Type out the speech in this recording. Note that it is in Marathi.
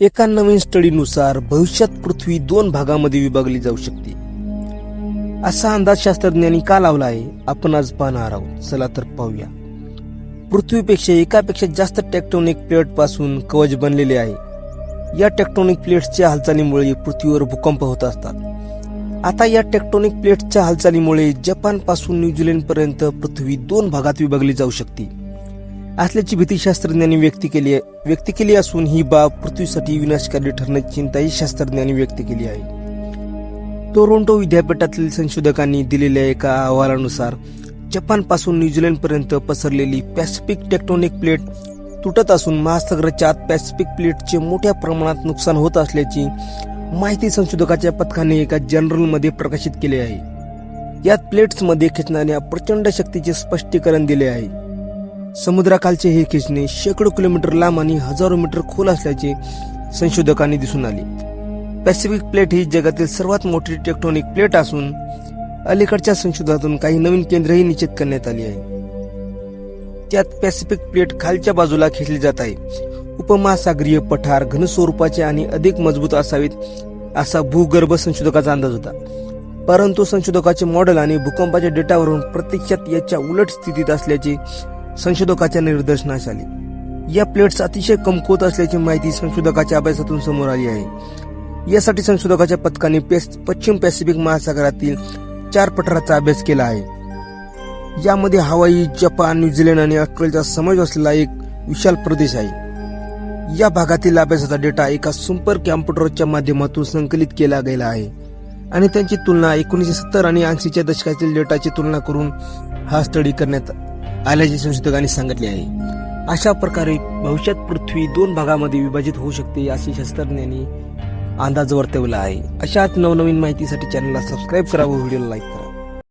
एका नवीन स्टडीनुसार भविष्यात पृथ्वी 2 भागामध्ये विभागली जाऊ शकते असा अंदाज शास्त्रज्ञांनी का लावला आहे आपण आज पाहणार आहोत. चला तर पाहूया. पृथ्वीपेक्षा एकापेक्षा जास्त टेक्टोनिक प्लेट पासून कवच बनलेले आहे. या टेक्टोनिक प्लेट्सच्या हालचालीमुळे पृथ्वीवर भूकंप होत असतात. आता या टेक्टोनिक प्लेट्सच्या हालचालीमुळे जपान पासून न्यूझीलंड पर्यंत पृथ्वी 2 भागात विभागली जाऊ शकते असल्याची भीती शास्त्रज्ञांनी व्यक्त केली असून ही बाब पृथ्वीसाठी विनाशकारी ठरण्याची चिंताही शास्त्रज्ञांनी व्यक्त केली आहे. टोरंटो विद्यापीठातील संशोधकांनी दिलेल्या एका अहवालानुसार जपान पासून न्यूझीलंड पर्यंत पसरलेली पॅसिफिक टेक्टोनिक प्लेट तुटत असून महासागराच्या आत पॅसिफिक प्लेटचे मोठ्या प्रमाणात नुकसान होत असल्याची माहिती संशोधकाच्या पथकाने एका जर्नलमध्ये प्रकाशित केली आहे. यात प्लेट्समध्ये खेचणाऱ्या प्रचंड शक्तीचे स्पष्टीकरण दिले आहे. समुद्राखालचे हे खेचणे शेकडो किलोमीटर लांब आणि हजारो मीटर खोल असल्याचे संशोधकांनी दिसून आले. पॅसिफिक प्लेट ही जगातील सर्वात मोठी टेक्टोनिक प्लेट असून अलीकडच्या संशोधनातून काही नवीन केंद्रही निश्चित करण्यात आली आहे. त्यात पॅसिफिक प्लेट खालच्या बाजूला खेचली जात आहे. उपमहासागरीय पठार घनस्वरूपाचे आणि अधिक मजबूत असावेत असा भूगर्भ संशोधकाचा अंदाज होता. परंतु संशोधकाचे मॉडेल आणि भूकंपाच्या डेटावरून प्रत्यक्षात याच्या उलट स्थितीत असल्याचे संशोधकाच्या निदर्शनास आले. या प्लेट्स अतिशय कमकुवत असल्याची माहिती संशोधकाच्या अभ्यासातून समोर आली आहे. यासाठी संशोधकाच्या पथकाने पश्चिम पॅसिफिक महासागरातील 4 पठाराचा अभ्यास केला आहे. यामध्ये हवाई, जपान, न्यूझीलंड आणि ऑस्ट्रेलियाचा समावेश असलेला एक विशाल प्रदेश आहे. या भागातील अभ्यासाचा डेटा एका सुपर कॉम्प्युटरच्या माध्यमातून संकलित केला गेला आहे आणि त्यांची तुलना 1970 आणि 80च्या दशकातील डेटाची तुलना करून हा स्टडी करण्यात आल्याचे संशोधकांनी सांगितले आहे. अशा प्रकारे भविष्यात पृथ्वी 2 भागामध्ये विभाजित होऊ शकते असे शास्त्रज्ञांनी अंदाज वर्तवला आहे. अशाच नवनवीन माहितीसाठी चॅनलला सबस्क्राईब करा व व्हिडिओला लाईक करा.